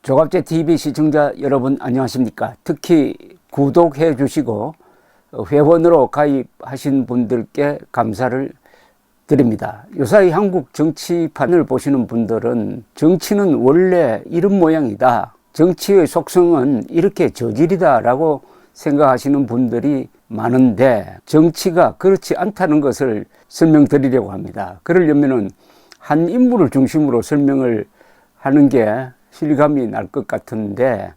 조갑제 TV 시청자 여러분 안녕하십니까? 특히 구독해 주시고 회원으로 가입하신 분들께 감사를 드립니다. 요사이 한국 정치판을 보시는 분들은 정치는 원래 이런 모양이다, 정치의 속성은 이렇게 저질이다 라고 생각하시는 분들이 많은데, 정치가 그렇지 않다는 것을 설명드리려고 합니다. 그러려면 한 인물을 중심으로 설명을 하는 게 실감이 날 것 같은데,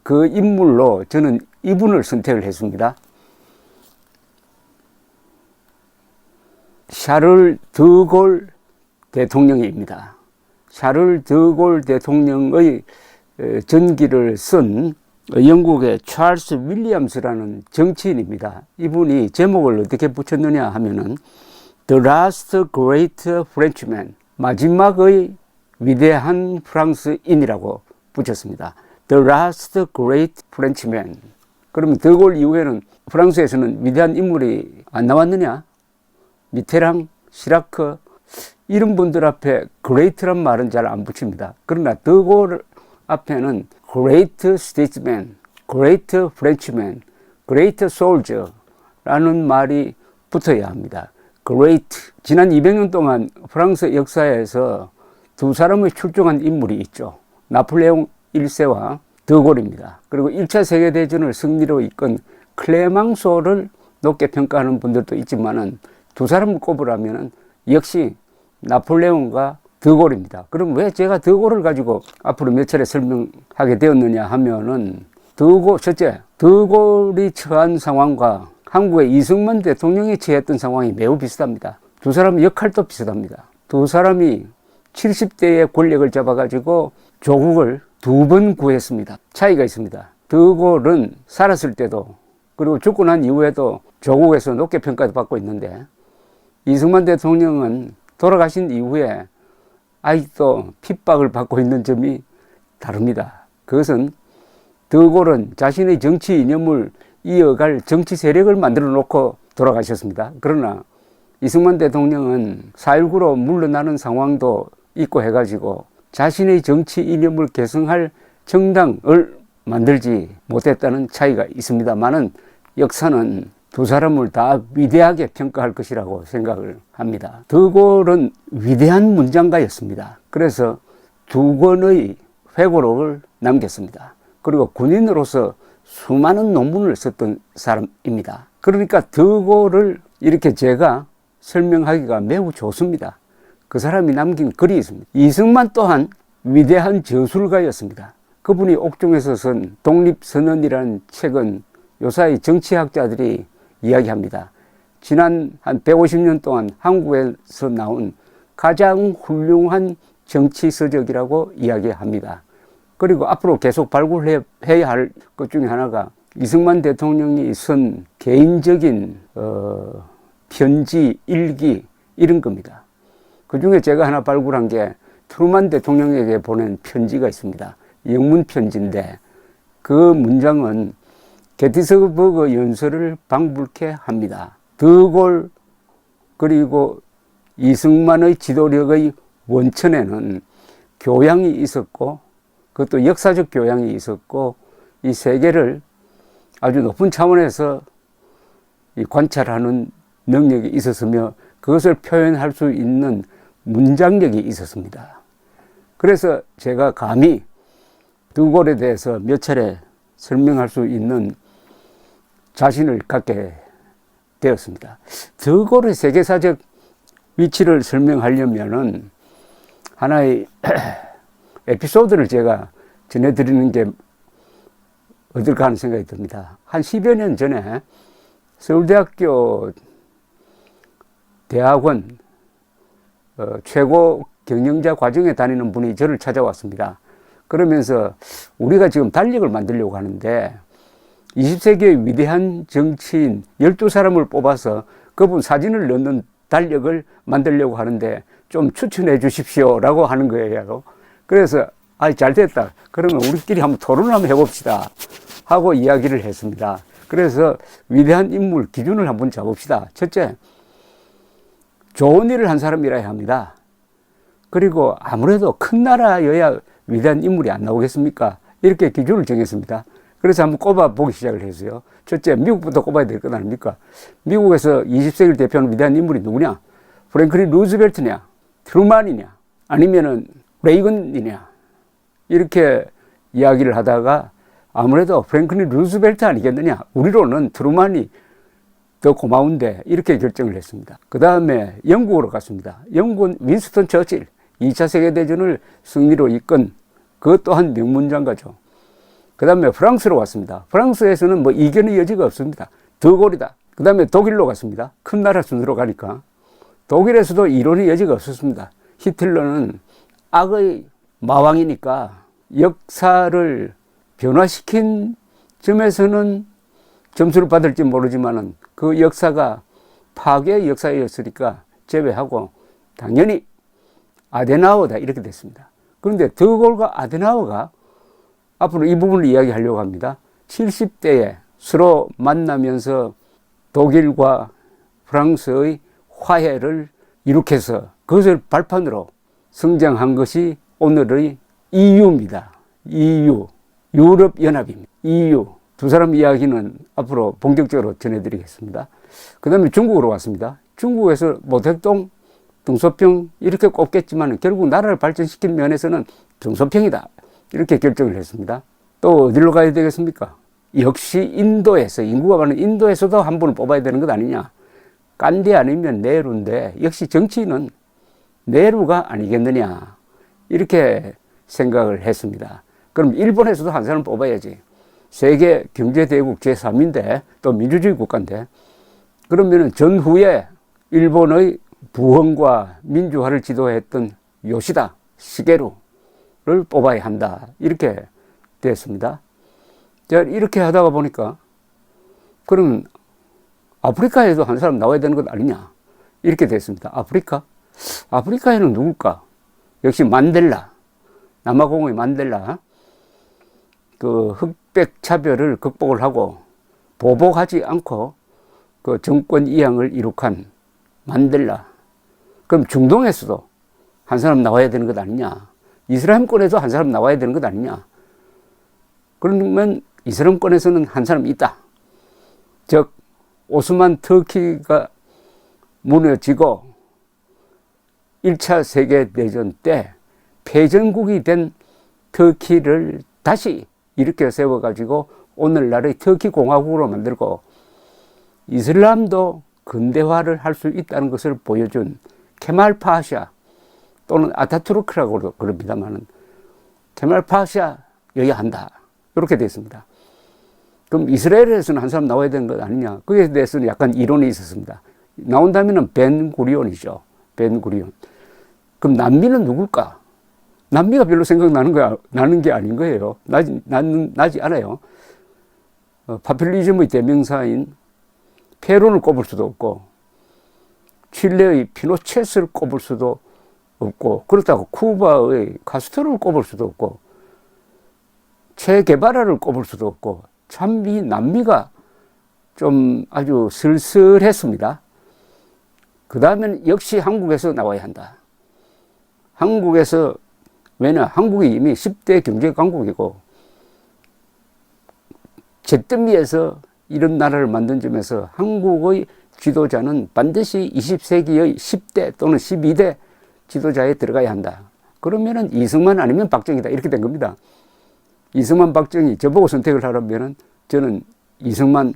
그 인물로 저는 이분을 선택을 했습니다. 샤를 드골 대통령입니다. 샤를 드골 대통령의 전기를 쓴 영국의 찰스 윌리엄스라는 정치인입니다. 이분이 제목을 어떻게 붙였느냐 하면은 The Last Great Frenchman, 마지막의 위대한 프랑스인이라고 붙였습니다. The Last Great Frenchman. 그러면 드골 이후에는 프랑스에서는 위대한 인물이 안 나왔느냐? 미테랑, 시라크 이런 분들 앞에 great란 말은 잘 안 붙입니다. 그러나 드골 앞에는 great statesman, great Frenchman, great soldier라는 말이 붙어야 합니다. great. 지난 200년 동안 프랑스 역사에서 두 사람의 출중한 인물이 있죠. 나폴레옹 1세와 드골입니다. 그리고 1차 세계대전을 승리로 이끈 클레망소를 높게 평가하는 분들도 있지만은 두 사람을 꼽으라면 역시 나폴레옹과 드골입니다. 그럼 왜 제가 드골을 가지고 앞으로 몇 차례 설명하게 되었느냐 하면은, 첫째, 드골이 처한 상황과 한국의 이승만 대통령이 처했던 상황이 매우 비슷합니다. 두 사람의 역할도 비슷합니다. 두 사람이 70대의 권력을 잡아가지고 조국을 두 번 구했습니다. 차이가 있습니다. 드골은 살았을 때도 그리고 죽고 난 이후에도 조국에서 높게 평가받고 있는데, 이승만 대통령은 돌아가신 이후에 아직도 핍박을 받고 있는 점이 다릅니다. 그것은 드골은 자신의 정치 이념을 이어갈 정치 세력을 만들어 놓고 돌아가셨습니다. 그러나 이승만 대통령은 4.19로 물러나는 상황도 있고 해가지고 자신의 정치 이념을 계승할 정당을 만들지 못했다는 차이가 있습니다만은, 역사는 두 사람을 다 위대하게 평가할 것이라고 생각을 합니다. 드골은 위대한 문장가였습니다. 그래서 두 권의 회고록을 남겼습니다. 그리고 군인으로서 수많은 논문을 썼던 사람입니다. 그러니까 드골을 이렇게 제가 설명하기가 매우 좋습니다. 그 사람이 남긴 글이 있습니다. 이승만 또한 위대한 저술가였습니다. 그분이 옥중에서 쓴 독립선언이라는 책은 요사이 정치학자들이 이야기합니다. 지난 한 150년 동안 한국에서 나온 가장 훌륭한 정치서적이라고 이야기합니다. 그리고 앞으로 계속 발굴해야 할 것 중에 하나가 이승만 대통령이 쓴 개인적인 편지, 일기 이런 겁니다. 그 중에 제가 하나 발굴한 게 트루만 대통령에게 보낸 편지가 있습니다. 영문 편지인데 그 문장은 게티스버그 연설을 방불케 합니다. 드골 그리고 이승만의 지도력의 원천에는 교양이 있었고, 그것도 역사적 교양이 있었고, 이 세계를 아주 높은 차원에서 관찰하는 능력이 있었으며 그것을 표현할 수 있는 문장력이 있었습니다. 그래서 제가 감히 드골에 대해서 몇 차례 설명할 수 있는 자신을 갖게 되었습니다. 드골의 세계사적 위치를 설명하려면은 하나의 에피소드를 제가 전해드리는 게 어떨까 하는 생각이 듭니다. 한 10여 년 전에 서울대학교 대학원 최고 경영자 과정에 다니는 분이 저를 찾아왔습니다. 그러면서 우리가 지금 달력을 만들려고 하는데 20세기의 위대한 정치인 12사람을 뽑아서 그분 사진을 넣는 달력을 만들려고 하는데 좀 추천해 주십시오 라고 하는 거예요. 그래서 잘 됐다, 그러면 우리끼리 한번 토론을 한번 해봅시다 하고 이야기를 했습니다. 그래서 위대한 인물 기준을 한번 잡읍시다. 첫째, 좋은 일을 한 사람이라야 합니다. 그리고 아무래도 큰 나라여야 위대한 인물이 안 나오겠습니까? 이렇게 기준을 정했습니다. 그래서 한번 꼽아보기 시작을 했어요. 첫째, 미국부터 꼽아야 될 것 아닙니까? 미국에서 20세기를 대표하는 위대한 인물이 누구냐? 프랭클린 루즈벨트냐? 트루만이냐? 아니면은 레이건이냐? 이렇게 이야기를 하다가 아무래도 프랭클린 루즈벨트 아니겠느냐? 우리로는 트루만이 더 고마운데 이렇게 결정을 했습니다. 그 다음에 영국으로 갔습니다. 영국은 윈스턴 처칠, 2차 세계대전을 승리로 이끈 그 또한 명문장가죠. 그 다음에 프랑스로 왔습니다. 프랑스에서는 뭐 이견의 여지가 없습니다. 드골이다. 그 다음에 독일로 갔습니다. 큰 나라 순으로 가니까. 독일에서도 이론의 여지가 없었습니다. 히틀러는 악의 마왕이니까 역사를 변화시킨 점에서는 점수를 받을지 모르지만은 그 역사가 파괴의 역사였으니까 제외하고 당연히 아데나우어다 이렇게 됐습니다. 그런데 드골과 아데나우어가 앞으로 이 부분을 이야기하려고 합니다. 70대에 서로 만나면서 독일과 프랑스의 화해를 이룩해서 그것을 발판으로 성장한 것이 오늘의 EU입니다. EU, 유럽연합입니다. EU. 두 사람 이야기는 앞으로 본격적으로 전해드리겠습니다. 그 다음에 중국으로 왔습니다. 중국에서 모택동, 등소평 이렇게 꼽겠지만 결국 나라를 발전시킨 면에서는 등소평이다. 이렇게 결정을 했습니다. 또 어디로 가야 되겠습니까? 역시 인도에서, 인구가 많은 인도에서도 한 분을 뽑아야 되는 것 아니냐. 간디 아니면 네루인데 역시 정치인은 네루가 아니겠느냐. 이렇게 생각을 했습니다. 그럼 일본에서도 한 사람 뽑아야지. 세계 경제대국 제3인데 또 민주주의 국가인데 그러면은 전후에 일본의 부흥과 민주화를 지도했던 요시다 시게루를 뽑아야 한다. 이렇게 됐습니다. 자, 이렇게 하다가 보니까 그럼 아프리카에도 한 사람 나와야 되는 것 아니냐. 이렇게 됐습니다. 아프리카에는 누굴까? 역시 만델라. 남아공의 만델라. 그 흑백 차별을 극복을 하고 보복하지 않고 그 정권 이양을 이룩한 만델라. 그럼 중동에서도 한 사람 나와야 되는 것 아니냐. 이슬람권에도 한 사람 나와야 되는 것 아니냐. 그러면 이슬람권에서는 한 사람 있다. 즉 오스만 터키가 무너지고 1차 세계대전 때 패전국이 된 터키를 다시 일으켜 세워가지고 오늘날의 터키 공화국으로 만들고 이슬람도 근대화를 할 수 있다는 것을 보여준 케말 파샤 또는 아타투르크라고 그럽니다만은 케말 파샤여야 한다. 이렇게 됐습니다. 그럼 이스라엘에서는 한 사람 나와야 되는 것 아니냐. 그에 대해서는 약간 이론이 있었습니다. 나온다면은 벤구리온이죠. 벤구리온. 그럼 남미는 누굴까? 남미가 별로 나는 게 아닌 거예요. 나지 않아요. 파퓰리즘의 대명사인 페론을 꼽을 수도 없고, 칠레의 피노체스를 꼽을 수도 없고, 그렇다고 쿠바의 카스트로를 꼽을 수도 없고, 체게바라를 꼽을 수도 없고, 참 이 남미가 좀 아주 쓸쓸했습니다. 그 다음에는 역시 한국에서 나와야 한다. 한국에서, 왜냐, 한국이 이미 10대 경제 강국이고, 잿더미에서 이런 나라를 만든 점에서 한국의 지도자는 반드시 20세기의 10대 또는 12대 지도자에 들어가야 한다. 그러면은 이승만 아니면 박정희다. 이렇게 된 겁니다. 이승만, 박정희, 저보고 선택을 하라면은 저는 이승만,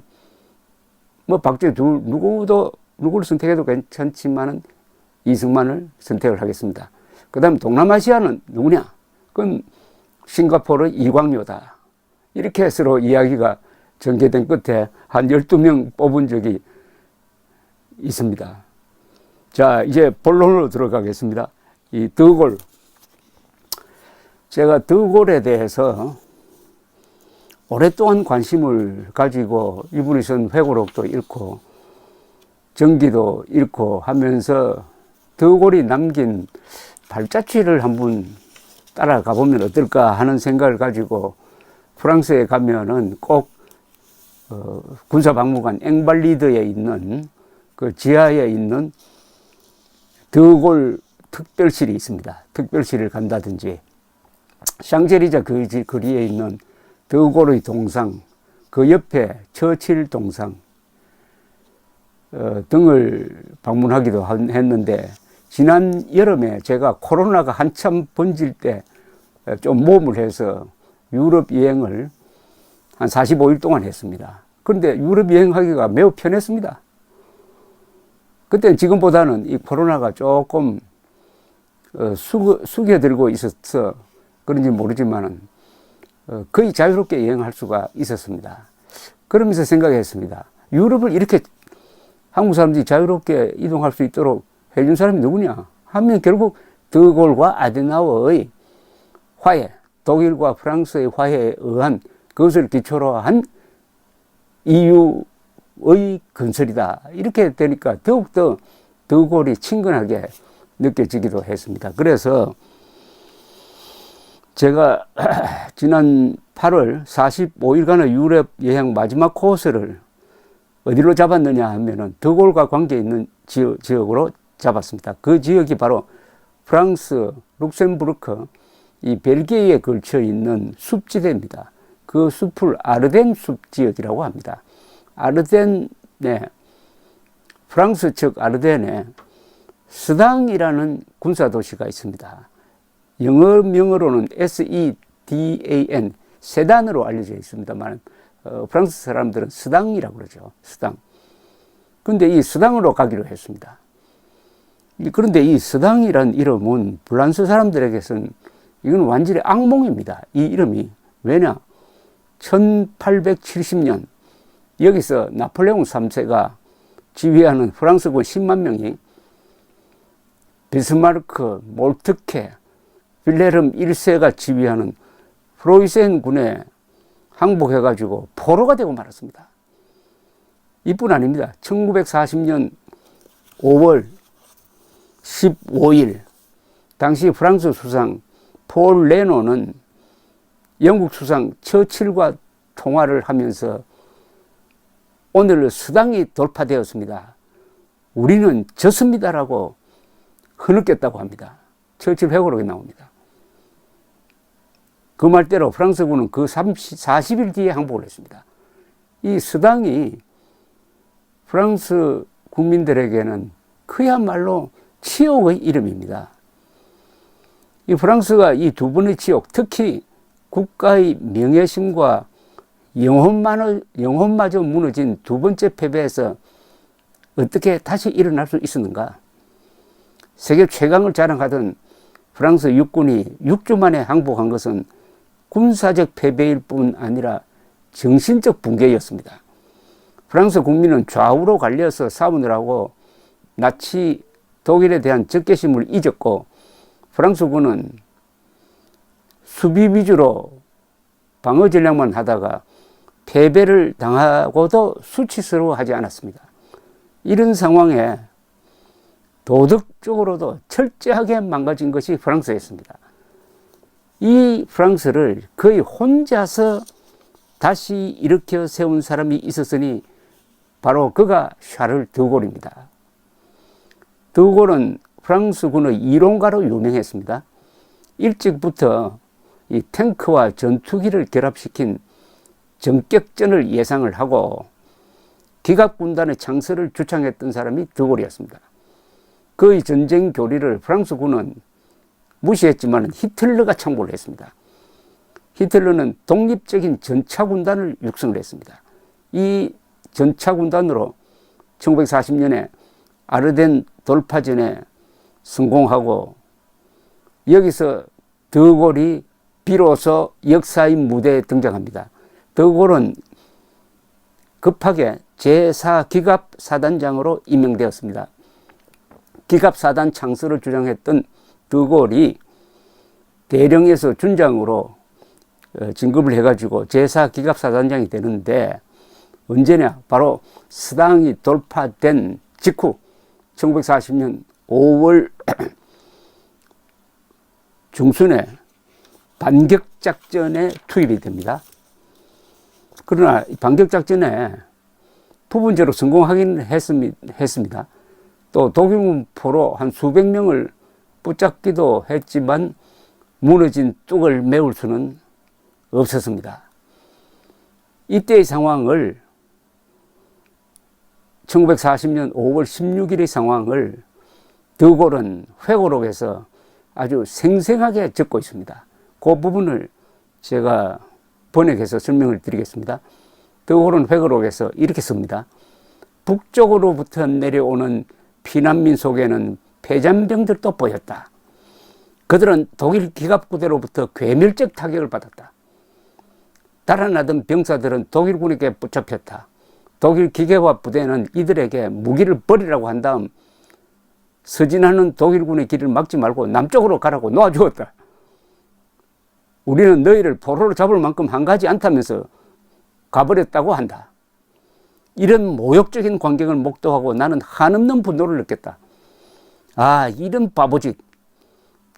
뭐 박정희 누구를 선택해도 괜찮지만은 이승만을 선택을 하겠습니다. 그 다음 동남아시아는 누구냐? 그건 싱가포르 이광요다. 이렇게 서로 이야기가 전개된 끝에 한 12명 뽑은 적이 있습니다. 자, 이제 본론으로 들어가겠습니다. 이 드골. 제가 드골에 대해서 오랫동안 관심을 가지고 이분이 쓴 회고록도 읽고 전기도 읽고 하면서 드골이 남긴 발자취를 한번 따라가 보면 어떨까 하는 생각을 가지고 프랑스에 가면은 꼭 군사박물관 앵발리드에 있는 그 지하에 있는 드골 특별실이 있습니다. 특별실을 간다든지 샹젤리제 거리에 있는 드골의 동상, 그 옆에 처칠 동상 등을 방문하기도 했는데, 지난 여름에 제가 코로나가 한참 번질 때 좀 모험을 해서 유럽 여행을 한 45일 동안 했습니다. 그런데 유럽 여행하기가 매우 편했습니다. 그때는 지금보다는 이 코로나가 조금 숙여들고 있어서 그런지 모르지만은 거의 자유롭게 여행할 수가 있었습니다. 그러면서 생각했습니다. 유럽을 이렇게 한국 사람들이 자유롭게 이동할 수 있도록 해준 사람이 누구냐 하면 결국 드골과 아데나워의 화해, 독일과 프랑스의 화해에 의한 그것을 기초로 한 EU의 건설이다. 이렇게 되니까 더욱더 드골이 친근하게 느껴지기도 했습니다. 그래서 제가 지난 8월 45일간의 유럽 여행 마지막 코스를 어디로 잡았느냐 하면은 드골과 관계 있는 지역으로 잡았습니다. 그 지역이 바로 프랑스, 룩셈부르크, 이 벨기에에 걸쳐 있는 숲지대입니다. 그 숲을 아르덴 숲지역이라고 합니다. 아르덴에, 프랑스 측 아르덴에 스당이라는 군사도시가 있습니다. 영어 명어로는 SEDAN, 세단으로 알려져 있습니다만, 프랑스 사람들은 스당이라고 그러죠. 스당. 근데 이 스당으로 가기로 했습니다. 그런데 이 스당이란 이름은 프랑스 사람들에게서는 이건 완전히 악몽입니다. 이 이름이. 왜냐? 1870년 여기서 나폴레옹 3세가 지휘하는 프랑스군 10만 명이 비스마르크, 몰트케, 빌헤름 1세가 지휘하는 프로이센 군에 항복해가지고 포로가 되고 말았습니다. 이뿐 아닙니다. 1940년 5월 15일 당시 프랑스 수상 폴 레노는 영국 수상 처칠과 통화를 하면서 오늘 수당이 돌파되었습니다. 우리는 졌습니다라고 흐느꼈다고 합니다. 처칠 회고록에 나옵니다. 그 말대로 프랑스군은 그 40일 뒤에 항복을 했습니다. 이 수당이 프랑스 국민들에게는 그야말로 치욕의 이름입니다. 이 프랑스가 이 두 번의 치욕, 특히 국가의 명예심과 영혼마저 무너진 두 번째 패배에서 어떻게 다시 일어날 수 있었는가? 세계 최강을 자랑하던 프랑스 육군이 6주 만에 항복한 것은 군사적 패배일 뿐 아니라 정신적 붕괴였습니다. 프랑스 국민은 좌우로 갈려서 싸우느라 하고 나치 독일에 대한 적개심을 잊었고, 프랑스군은 수비 위주로 방어 전략만 하다가 패배를 당하고도 수치스러워하지 않았습니다. 이런 상황에 도덕적으로도 철저하게 망가진 것이 프랑스였습니다. 이 프랑스를 거의 혼자서 다시 일으켜 세운 사람이 있었으니 바로 그가 샤를 드골입니다. 드골은 프랑스군의 이론가로 유명했습니다. 일찍부터 이 탱크와 전투기를 결합시킨 전격전을 예상을 하고 기갑군단의 창설을 주창했던 사람이 드골이었습니다. 그의 전쟁 교리를 프랑스군은 무시했지만 히틀러가 참고를 했습니다. 히틀러는 독립적인 전차군단을 육성을 했습니다. 이 전차군단으로 1940년에 아르덴 돌파전에 성공하고 여기서 드골이 비로소 역사의 무대에 등장합니다. 드골은 급하게 제4기갑사단장으로 임명되었습니다. 기갑사단 창설을 주장했던 드골이 대령에서 준장으로 진급을 해가지고 제4기갑사단장이 되는데 언제냐? 바로 스당이 돌파된 직후 1940년 5월 중순에 반격작전에 투입이 됩니다. 그러나 반격작전에 부분적으로 성공하긴 했습니다. 또 독일군 포로 한 수백 명을 붙잡기도 했지만 무너진 뚝을 메울 수는 없었습니다. 이때의 상황을 1940년 5월 16일의 상황을 드골은 회고록에서 아주 생생하게 적고 있습니다. 그 부분을 제가 번역해서 설명을 드리겠습니다. 드골은 회고록에서 이렇게 씁니다. 북쪽으로부터 내려오는 피난민 속에는 폐잔병들도 보였다. 그들은 독일 기갑부대로부터 괴멸적 타격을 받았다. 달아나던 병사들은 독일군에게 붙잡혔다. 독일 기계화 부대는 이들에게 무기를 버리라고 한 다음 서진하는 독일군의 길을 막지 말고 남쪽으로 가라고 놓아주었다. 우리는 너희를 포로로 잡을 만큼 한가하지 않다면서 가버렸다고 한다. 이런 모욕적인 광경을 목도하고 나는 한없는 분노를 느꼈다. 아, 이런 바보짓.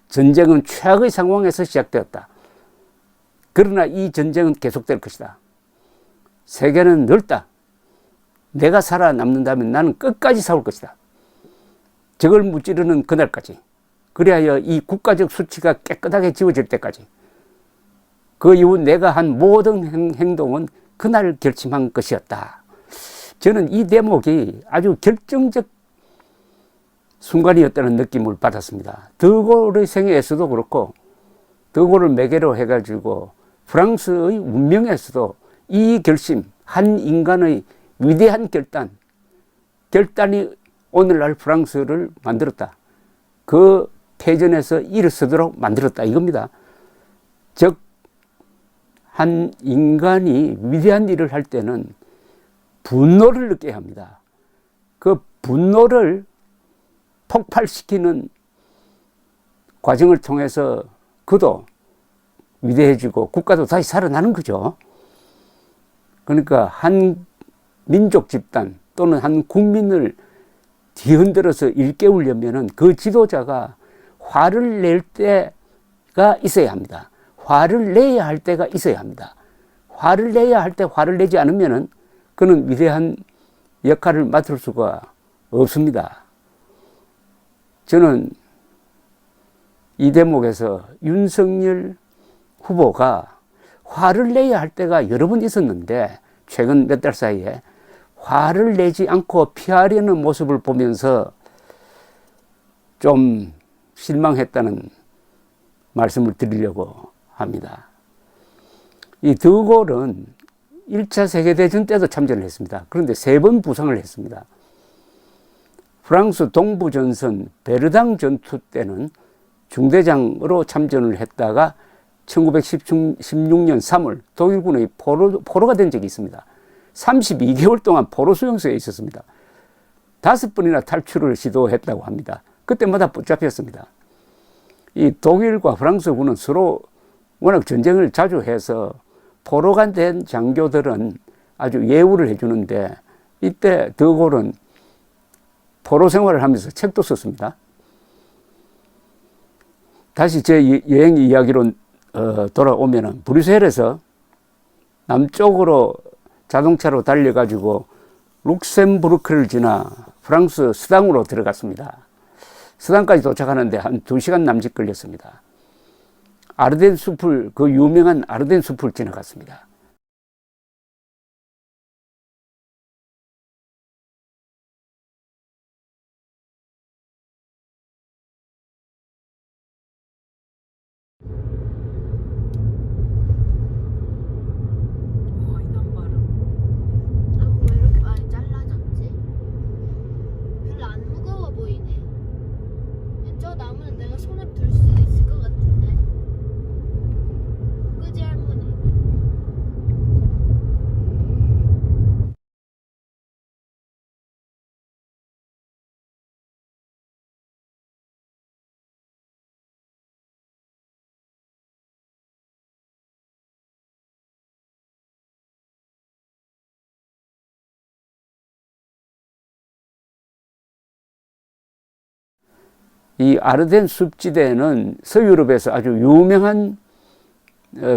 전쟁은 최악의 상황에서 시작되었다. 그러나 이 전쟁은 계속될 것이다. 세계는 넓다. 내가 살아남는다면 나는 끝까지 싸울 것이다. 적을 무찌르는 그날까지, 그리하여 이 국가적 수치가 깨끗하게 지워질 때까지, 그 이후 내가 한 모든 행동은 그날 결심한 것이었다. 저는 이 대목이 아주 결정적 순간이었다는 느낌을 받았습니다. 드골의 생애에서도 그렇고, 드골을 매개로 해가지고 프랑스의 운명에서도 이 결심, 한 인간의 위대한 결단이 오늘날 프랑스를 만들었다. 그 패전에서 일어서도록 만들었다 이겁니다. 즉, 한 인간이 위대한 일을 할 때는 분노를 느껴야 합니다. 그 분노를 폭발시키는 과정을 통해서 그도 위대해지고 국가도 다시 살아나는 거죠. 그러니까 한 민족 집단 또는 한 국민을 뒤흔들어서 일깨우려면 그 지도자가 화를 낼 때가 있어야 합니다. 화를 내야 할 때가 있어야 합니다. 화를 내야 할 때 화를 내지 않으면 그는 위대한 역할을 맡을 수가 없습니다. 저는 이 대목에서 윤석열 후보가 화를 내야 할 때가 여러 번 있었는데 최근 몇 달 사이에 화를 내지 않고 피하려는 모습을 보면서 좀 실망했다는 말씀을 드리려고 합니다. 이 드골은 1차 세계대전 때도 참전을 했습니다. 그런데 3번 부상을 했습니다. 프랑스 동부전선 베르당 전투 때는 중대장으로 참전을 했다가 1916년 3월 독일군의 포로가 된 적이 있습니다. 32개월 동안 포로 수용소에 있었습니다. 5번이나 탈출을 시도했다고 합니다. 그때마다 붙잡혔습니다. 이 독일과 프랑스군은 서로 워낙 전쟁을 자주 해서 포로가 된 장교들은 아주 예우를 해주는데 이때 드골은 포로 생활을 하면서 책도 썼습니다. 다시 제 여행 이야기로 돌아오면 브뤼셀에서 남쪽으로 자동차로 달려가지고 룩셈부르크를 지나 프랑스 스당으로 들어갔습니다. 스당까지 도착하는데 한 2시간 남짓 걸렸습니다. 아르덴 숲을, 그 유명한 아르덴 숲을 지나갔습니다. 이 아르덴 숲지대는 서유럽에서 아주 유명한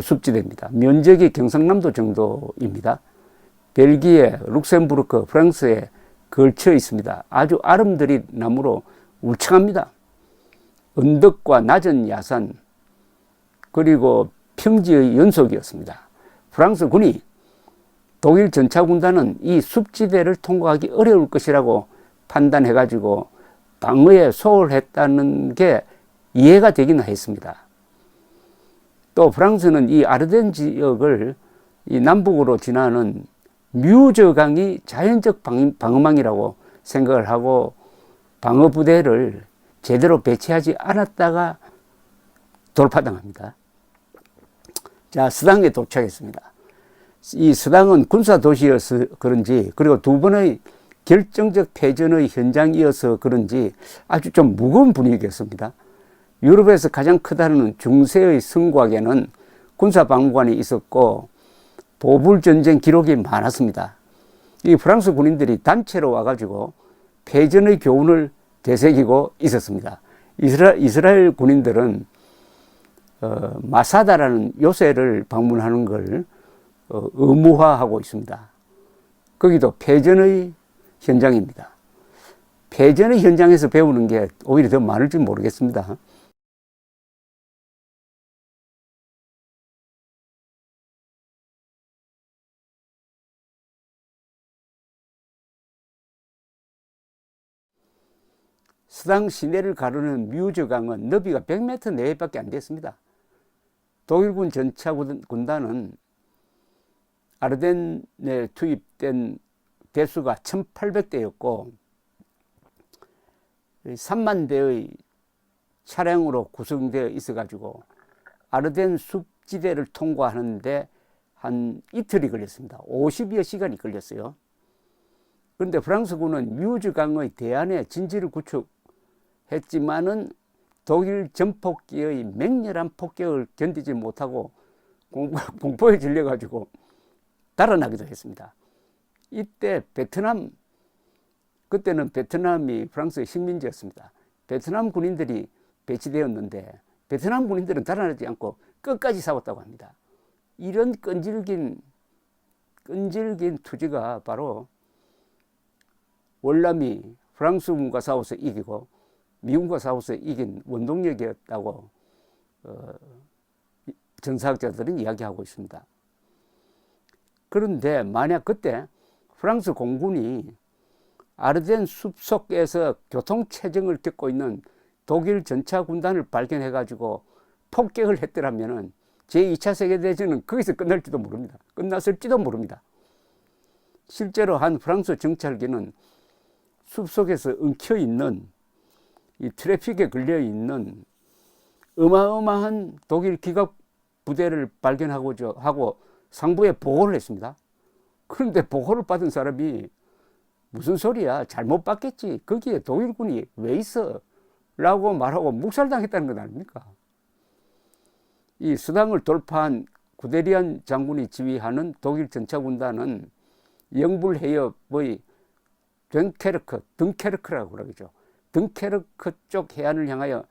숲지대입니다. 면적이 경상남도 정도입니다. 벨기에, 룩셈부르크, 프랑스에 걸쳐 있습니다. 아주 아름드리 나무로 울창합니다. 언덕과 낮은 야산, 그리고 평지의 연속이었습니다. 프랑스 군이 독일 전차군단은 이 숲지대를 통과하기 어려울 것이라고 판단해가지고 방어에 소홀했다는 게 이해가 되긴 했습니다. 또 프랑스는 이 아르덴 지역을 이 남북으로 지나는 뮤저강이 자연적 방어망이라고 생각을 하고 방어부대를 제대로 배치하지 않았다가 돌파당합니다. 자, 스당에 도착했습니다. 이 스당은 군사도시여서 그런지, 그리고 두 번의 결정적 패전의 현장이어서 그런지 아주 좀 무거운 분위기였습니다. 유럽에서 가장 크다는 중세의 성곽에는 군사박물관이 있었고 보불전쟁 기록이 많았습니다. 이 프랑스 군인들이 단체로 와가지고 패전의 교훈을 되새기고 있었습니다. 이스라엘 군인들은 마사다라는 요새를 방문하는 걸 의무화하고 있습니다. 거기도 패전의 현장입니다. 패전의 현장에서 배우는 게 오히려 더 많을지 모르겠습니다. 스당 시내를 가르는 뮤저강은 너비가 100m 내외밖에 안 됐습니다. 독일군 전차 군단은 아르덴에 투입된 대수가 1800대였고 3만 대의 차량으로 구성되어 있어가지고 아르덴 숲지대를 통과하는데 한 이틀이 걸렸습니다. 50여 시간이 걸렸어요. 그런데 프랑스군은 뮤즈강의 대안에 진지를 구축했지만은 독일 전폭기의 맹렬한 폭격을 견디지 못하고 공포에 질려가지고 달아나기도 했습니다. 이때 그때는 베트남이 프랑스의 식민지였습니다. 베트남 군인들이 배치되었는데 베트남 군인들은 달아나지 않고 끝까지 싸웠다고 합니다. 이런 끈질긴 투지가 바로 월남이 프랑스군과 싸워서 이기고 미군과 싸워서 이긴 원동력이었다고 전사학자들은 이야기하고 있습니다. 그런데 만약 그때 프랑스 공군이 아르덴 숲속에서 교통체증을 겪고 있는 독일 전차 군단을 발견해 가지고 폭격을 했더라면 제2차 세계대전은 거기서 끝날지도 모릅니다. 끝났을지도 모릅니다. 실제로 한 프랑스 정찰기는 숲속에서 엉켜있는 이 트래픽에 걸려있는 어마어마한 독일 기갑 부대를 발견하고 상부에 보고를 했습니다. 그런데 보고를 받은 사람이 무슨 소리야, 잘못 봤겠지, 거기에 독일군이 왜 있어? 라고 말하고 묵살당했다는 것 아닙니까? 이 수당을 돌파한 구데리안 장군이 지휘하는 독일 전차군단은 영불해협의 덩케르크라고 그러죠. 덩케르크 쪽 해안을 향하여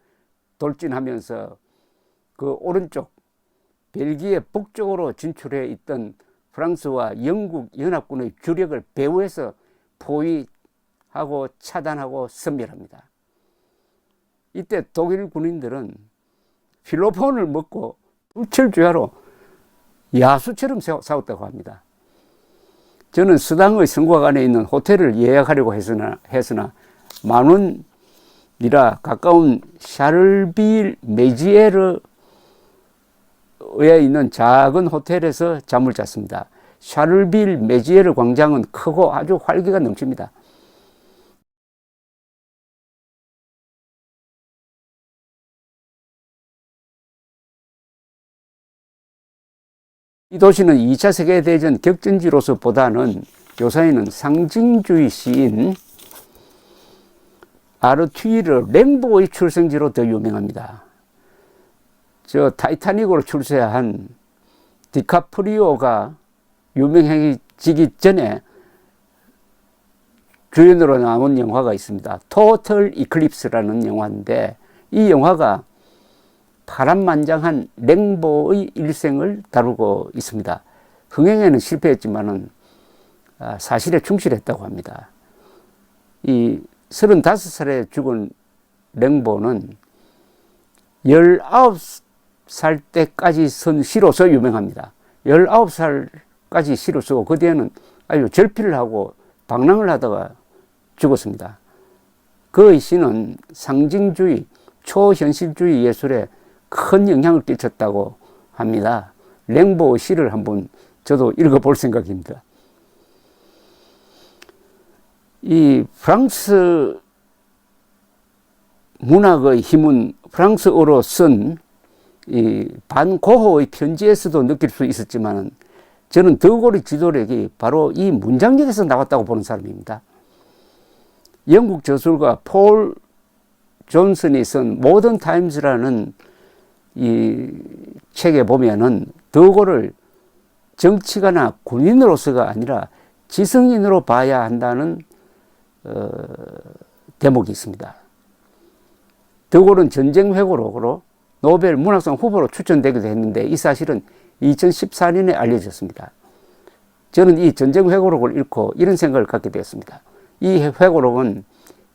돌진하면서 그 오른쪽 벨기에 북쪽으로 진출해 있던 프랑스와 영국 연합군의 주력을 배후에서 포위하고 차단하고 섬멸합니다. 이때 독일 군인들은 필로폰을 먹고 불철주야로 야수처럼 싸웠다고 합니다. 저는 스당의 성곽 안에 있는 호텔을 예약하려고 했으나 만원이라 가까운 샤를빌 메지에르에 있는 작은 호텔에서 잠을 잤습니다. 샤를빌 메지에르 광장은 크고 아주 활기가 넘칩니다. 이 도시는 2차 세계대전 격전지로서보다는 요사이는 상징주의 시인 아르투이르 랭보의 출생지로 더 유명합니다. 저 타이타닉으로 출세한 디카프리오가 유명해지기 전에 주연으로 나온 영화가 있습니다. 토털 이클립스라는 영화인데 이 영화가 파란만장한 랭보의 일생을 다루고 있습니다. 흥행에는 실패했지만은 사실에 충실했다고 합니다. 이 35살에 죽은 랭보는 살 때까지 쓴 시로서 유명합니다. 19살까지 시를 쓰고 그 뒤에는 아주 절필을 하고 방랑을 하다가 죽었습니다. 그의 시는 상징주의, 초현실주의 예술에 큰 영향을 끼쳤다고 합니다. 랭보의 시를 한번 저도 읽어볼 생각입니다. 이 프랑스 문학의 힘은 프랑스어로 쓴 이 반고흐의 편지에서도 느낄 수 있었지만 저는 드골의 지도력이 바로 이 문장력에서 나왔다고 보는 사람입니다. 영국 저술가 폴 존슨이 쓴 모던 타임즈라는 이 책에 보면은 드골을 정치가나 군인으로서가 아니라 지성인으로 봐야 한다는 대목이 있습니다. 드골은 전쟁 회고록으로 노벨 문학상 후보로 추천되기도 했는데 이 사실은 2014년에 알려졌습니다. 저는 이 전쟁 회고록을 읽고 이런 생각을 갖게 되었습니다. 이 회고록은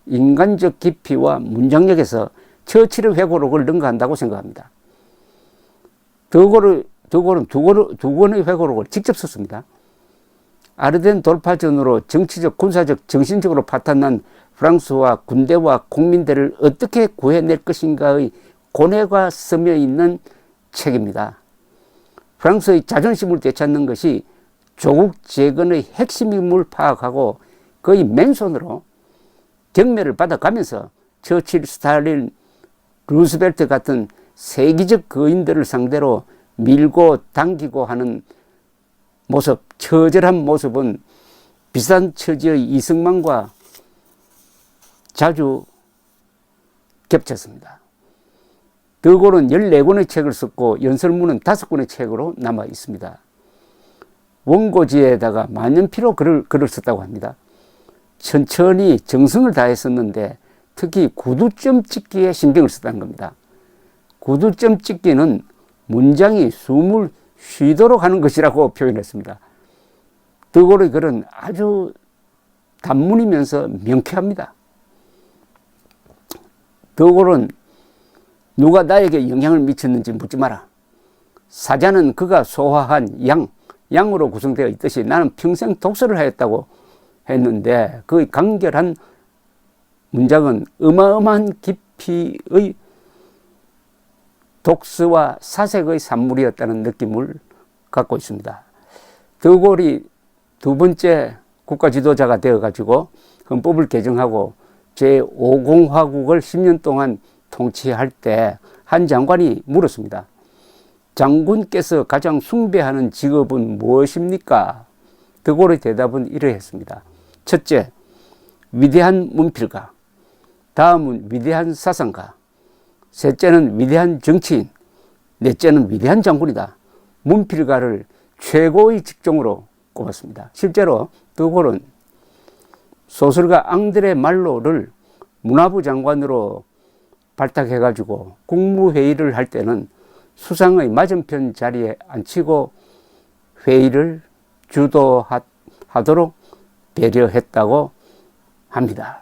인간적 깊이와 문장력에서 처칠의 회고록을 능가한다고 생각합니다. 드골은 두 권의 회고록을 직접 썼습니다. 아르덴 돌파전으로 정치적, 군사적, 정신적으로 파탄난 프랑스와 군대와 국민들을 어떻게 구해낼 것인가의 고뇌가 스며 있는 책입니다. 프랑스의 자존심을 되찾는 것이 조국 재건의 핵심임을 파악하고 거의 맨손으로 경매를 받아가면서 처칠, 스탈린, 루스벨트 같은 세계적 거인들을 상대로 밀고 당기고 하는 모습, 처절한 모습은 비슷한 처지의 이승만과 자주 겹쳤습니다. 드골은 14권의 책을 썼고 연설문은 5권의 책으로 남아 있습니다. 원고지에다가 만년필로 글을 썼다고 합니다. 천천히 정성을 다했었는데 특히 구두점 찍기에 신경을 썼다는 겁니다. 구두점 찍기는 문장이 숨을 쉬도록 하는 것이라고 표현했습니다. 드골의 글은 아주 단문이면서 명쾌합니다. 드골은 누가 나에게 영향을 미쳤는지 묻지 마라. 사자는 그가 소화한 양으로 구성되어 있듯이 나는 평생 독서를 하였다고 했는데 그 간결한 문장은 어마어마한 깊이의 독서와 사색의 산물이었다는 느낌을 갖고 있습니다. 드골이 두 번째 국가 지도자가 되어가지고 헌법을 개정하고 제5공화국을 10년 동안 통치할 때 한 장관이 물었습니다. 장군께서 가장 숭배하는 직업은 무엇입니까? 드골의 대답은 이러했습니다. 첫째, 위대한 문필가. 다음은 위대한 사상가. 셋째는 위대한 정치인. 넷째는 위대한 장군이다. 문필가를 최고의 직종으로 꼽았습니다. 실제로 드골은 소설가 앙드레 말로를 문화부 장관으로 발탁해가지고 국무회의를 할 때는 수상의 맞은편 자리에 앉히고 회의를 주도하도록 배려했다고 합니다.